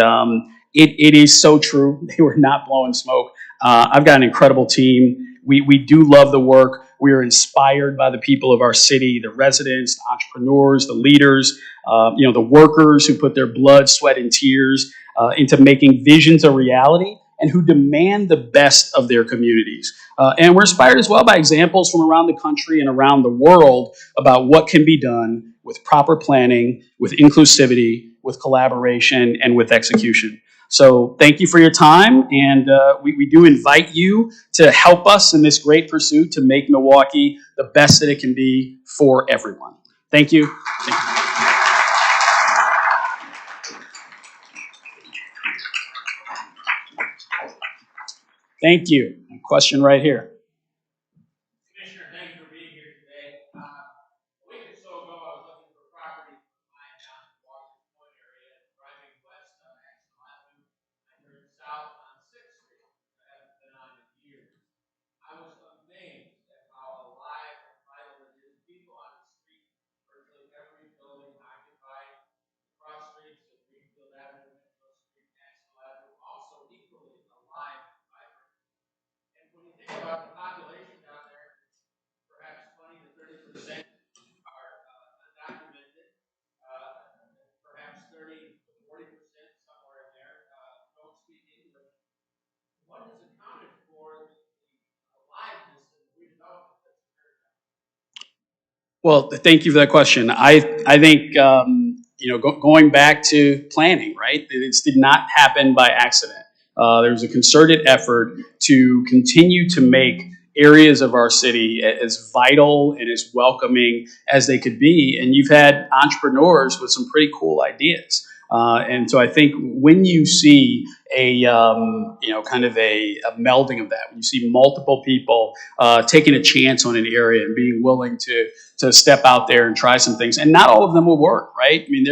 it is so true. They were not blowing smoke. I've got an incredible team. We do love the work. We are inspired by the people of our city, the residents, the entrepreneurs, the leaders, the workers who put their blood, sweat, and tears into making visions a reality and who demand the best of their communities. And we're inspired as well by examples from around the country and around the world about what can be done with proper planning, with inclusivity, with collaboration, and with execution. So thank you for your time, and we do invite you to help us in this great pursuit to make Milwaukee the best that it can be for everyone. Thank you. Thank you. A question right here. Commissioner, thank you for being here today. A week or so ago, I was looking for property for my down in the Washington Point area, driving west on Axel Avenue. I turned south on 6th Street. I haven't been on in years. I was amazed at how alive and vital it is. People on the street, virtually every building occupied, cross streets of Greenfield Avenue, Mitchell Street, Axel Avenue, also equally alive and vibrant. And when you think about the population down there, perhaps 20 to 30% are undocumented, perhaps 30 to 40% somewhere in there don't speak English. What has accounted for the aliveness and the redevelopment that's occurred? Well, thank you for that question. I think going back to planning, right? This did not happen by accident. There was a concerted effort to continue to make areas of our city as vital and as welcoming as they could be. And you've had entrepreneurs with some pretty cool ideas. And so I think when you see a kind of a melding of that, when you see multiple people taking a chance on an area and being willing to step out there and try some things, and not all of them will work, right? I mean,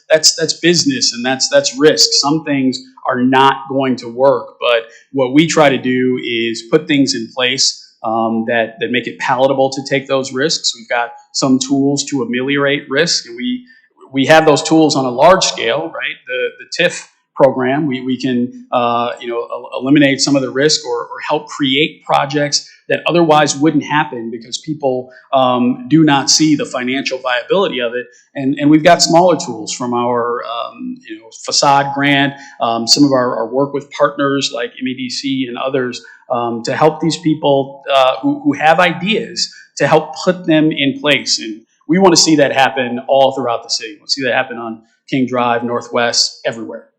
that's business and that's risk. Some things are not going to work, but what we try to do is put things in place that make it palatable to take those risks. We've got some tools to ameliorate risk, and we have those tools on a large scale, right? The TIF program, we can eliminate some of the risk or help create projects that otherwise wouldn't happen because people do not see the financial viability of it. And we've got smaller tools from our facade grant, some of our work with partners like MEDC and others to help these people who have ideas to help put them in place. And we want to see that happen all throughout the city. We want to see that happen on King Drive, Northwest, everywhere.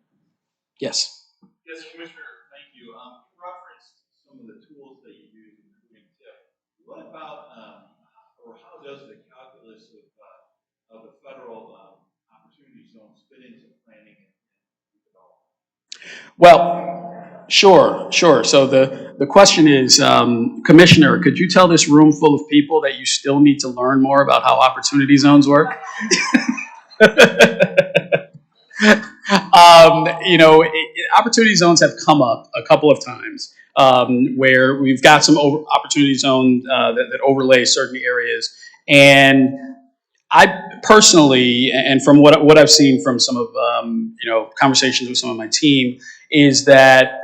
Yes. Yes, Commissioner, thank you. You referenced some of the tools that you use, including TIF. What about, or how does the calculus of the federal opportunity zones fit into planning and development? Well, sure. So the question is, Commissioner, could you tell this room full of people that you still need to learn more about how opportunity zones work? Opportunity zones have come up a couple of times where we've got some opportunity zone that overlay certain areas. And I personally, and from what I've seen from some of conversations with some of my team, is that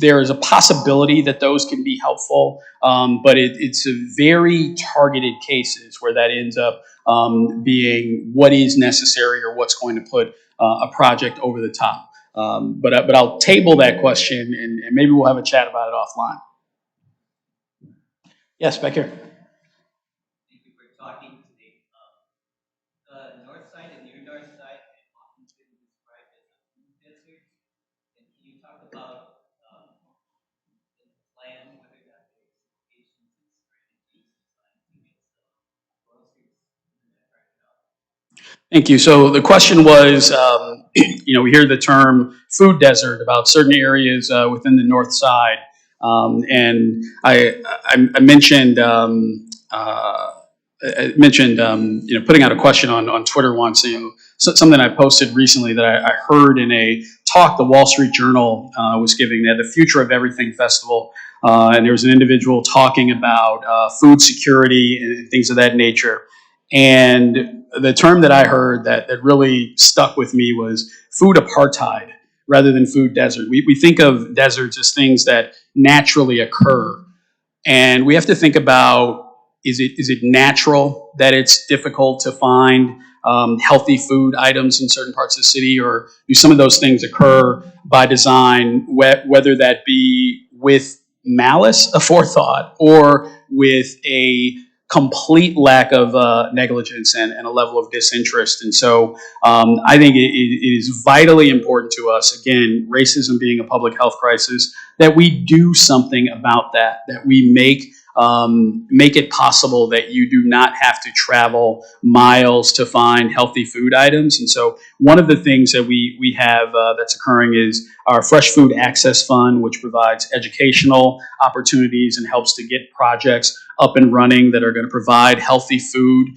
there is a possibility that those can be helpful, but it's a very targeted cases where that ends up being what is necessary or what's going to put a project over the top. But I'll table that question, and maybe we'll have a chat about it offline. Yes, back here. Thank you for talking today. The north side and your north side has often been described as a food desert. And can you talk about the plan, whether that is locations and strategies designed to get some groceries in that part of it? Thank you. So the question was, we hear the term food desert about certain areas within the north side. And I mentioned, putting out a question on Twitter once, something I posted recently that I heard in a talk the Wall Street Journal was giving. They had the Future of Everything Festival, and there was an individual talking about food security and things of that nature. And the term that I heard that really stuck with me was food apartheid rather than food desert. We think of deserts as things that naturally occur. And we have to think about, is it natural that it's difficult to find healthy food items in certain parts of the city, or do some of those things occur by design, whether that be with malice aforethought or with a complete lack of negligence and a level of disinterest. And so I think it is vitally important to us, again, racism being a public health crisis, that we do something about that we make it possible that you do not have to travel miles to find healthy food items. And so one of the things that we have that's occurring is our Fresh Food Access Fund, which provides educational opportunities and helps to get projects up and running that are going to provide healthy food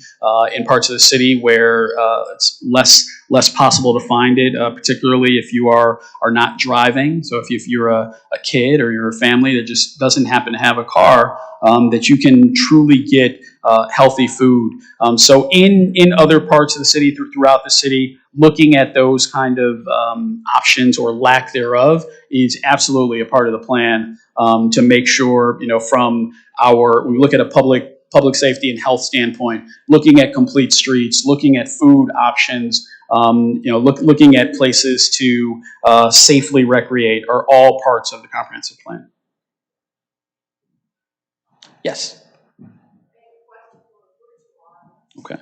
in parts of the city where it's less possible to find it, particularly if you are not driving. So if you're a kid or you're a family that just doesn't happen to have a car, that you can truly get healthy food. So in other parts of the city, throughout the city, looking at those kind of options or lack thereof is absolutely a part of the plan to make sure, from when we look at a public safety and health standpoint, looking at complete streets, looking at food options, looking at places to safely recreate are all parts of the comprehensive plan. Yes. Okay.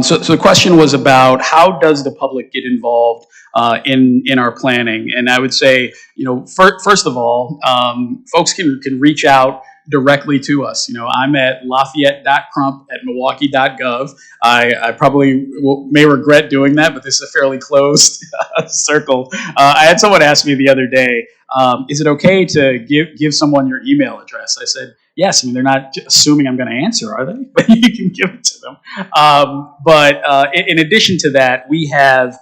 So the question was about how does the public get involved in our planning, and I would say, first of all, folks can reach out directly to us. I'm at Lafayette.crump@Milwaukee.gov. I probably may regret doing that, but this is a fairly closed circle. I had someone ask me the other day, is it okay to give someone your email address? I said, yes. They're not assuming I'm going to answer, are they? But you can give it to them. But in addition to that, we have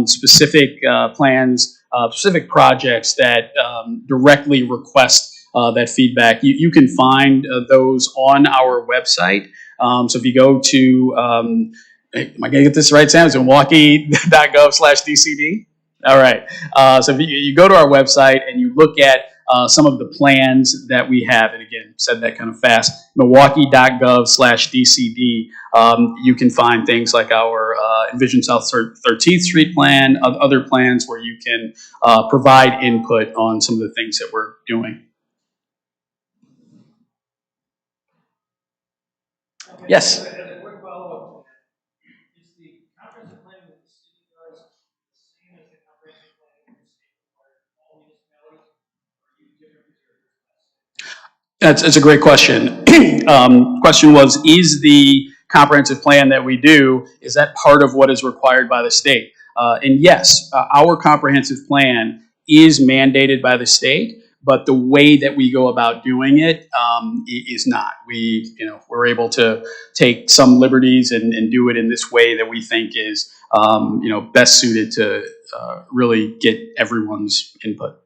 specific plans, specific projects that directly request that feedback. You can find those on our website. So if you go to, am I going to get this right, Sam? It's Milwaukee.gov/DCD. All right. So if you go to our website and you look at some of the plans that we have, and again, said that kind of fast, Milwaukee.gov/DCD, you can find things like our Envision South 13th Street plan, other plans where you can provide input on some of the things that we're doing. Yes. As a quick follow-up, is the comprehensive plan that the city does the same as the comprehensive plan that the state requires all municipalities, or are you different because That's a great question. Question was, is the comprehensive plan that we do, is that part of what is required by the state? And yes, our comprehensive plan is mandated by the state, but the way that we go about doing it is not. We're able to take some liberties and do it in this way that we think is, best suited to really get everyone's input.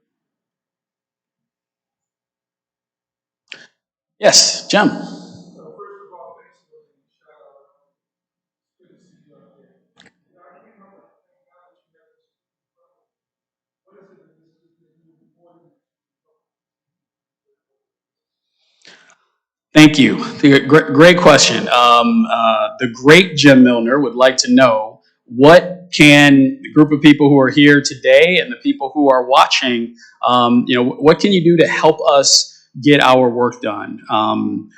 Yes, Jim. So first of all, thanks for the shout out. It's good to see you up there. Now, I can't help but think now that you have this problem. What is it that this is that you important? Thank you. Great question. The great Jim Milner would like to know, what can the group of people who are here today and the people who are watching, what can you do to help us get our work done? And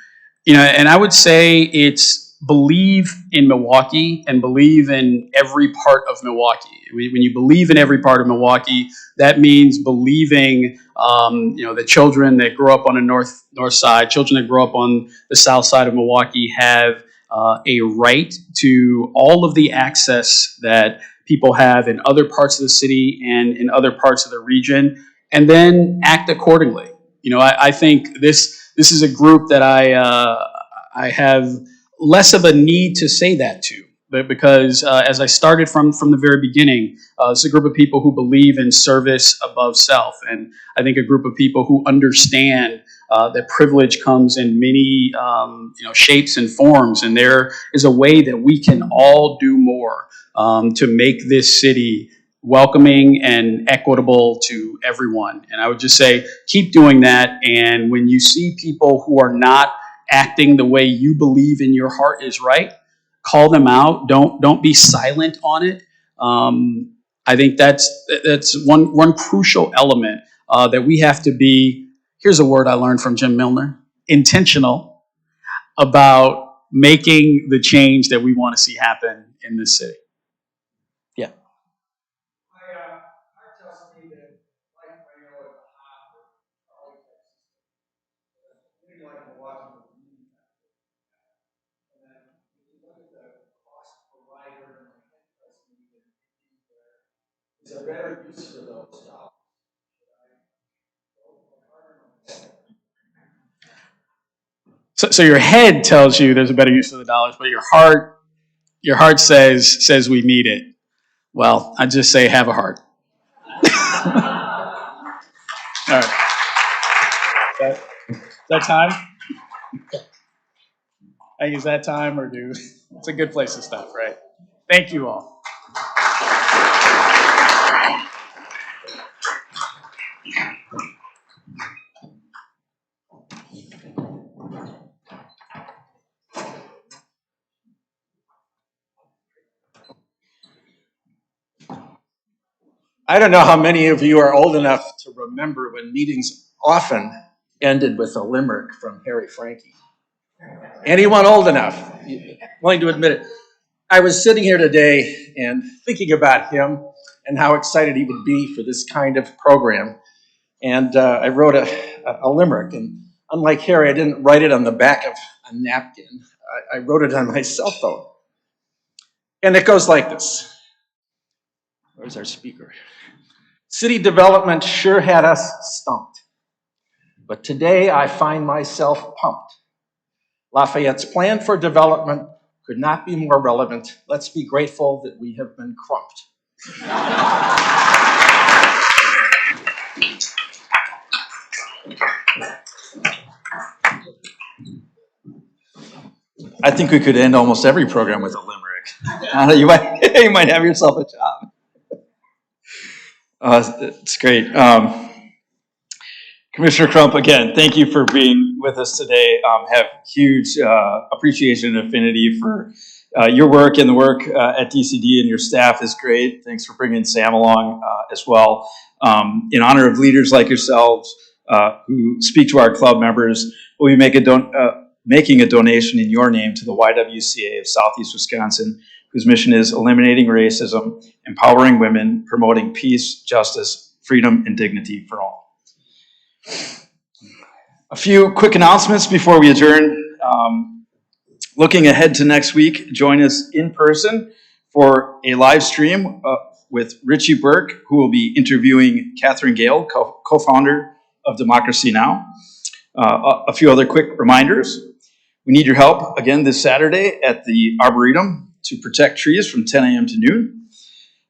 I would say it's believe in Milwaukee and believe in every part of Milwaukee. When you believe in every part of Milwaukee, that means believing, the children that grow up on the north side, children that grow up on the south side of Milwaukee have a right to all of the access that people have in other parts of the city and in other parts of the region, and then act accordingly. I think this is a group that I have less of a need to say that to, but because as I started from the very beginning, it's a group of people who believe in service above self, and I think a group of people who understand that privilege comes in many shapes and forms, and there is a way that we can all do more to make this city welcoming and equitable to everyone. And I would just say, keep doing that. And when you see people who are not acting the way you believe in your heart is right, call them out. Don't be silent on it. I think that's one crucial element that we have to be. Here's a word I learned from Jim Milner: intentional about making the change that we want to see happen in this city. Yeah. My heart tells me that, like I know at the hop or Charlie, Texas, thing like Milwaukee, and then if you look at the cost per rider and the interest needed, is a better use for those dollars. So your head tells you there's a better use of the dollars, but your heart says we need it. Well, I just say have a heart. All right. Is that time? Hey, is that time or do? It's a good place to stop, right? Thank you all. I don't know how many of you are old enough to remember when meetings often ended with a limerick from Harry Franke. Anyone old enough, willing to admit it? I was sitting here today and thinking about him and how excited he would be for this kind of program. And I wrote a limerick. And unlike Harry, I didn't write it on the back of a napkin. I wrote it on my cell phone. And it goes like this. Where's our speaker? City development sure had us stumped. But today I find myself pumped. Lafayette's plan for development could not be more relevant. Let's be grateful that we have been crumped. I think we could end almost every program with a limerick. You might have yourself a job. It's great. Commissioner Crump, again, thank you for being with us today. Have huge appreciation and affinity for your work, and the work at DCD and your staff is great. Thanks for bringing Sam along as well. In honor of leaders like yourselves who speak to our club members, we'll be making a donation in your name to the YWCA of Southeast Wisconsin, whose mission is eliminating racism, empowering women, promoting peace, justice, freedom, and dignity for all. A few quick announcements before we adjourn. Looking ahead to next week, join us in person for a live stream with Richie Burke, who will be interviewing Catherine Gale, co-founder of Democracy Now! A few other quick reminders. We need your help again this Saturday at the Arboretum to protect trees from 10 a.m. to noon.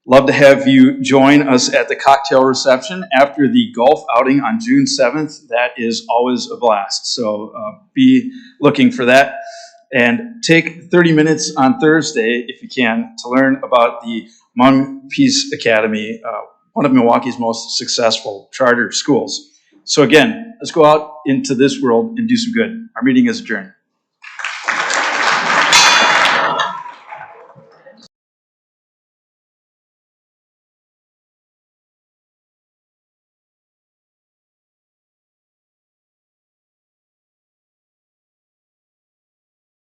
Love to have you join us at the cocktail reception after the golf outing on June 7th. That is always a blast. So be looking for that. And take 30 minutes on Thursday, if you can, to learn about the Hmong Peace Academy, one of Milwaukee's most successful charter schools. So again, let's go out into this world and do some good. Our meeting is adjourned.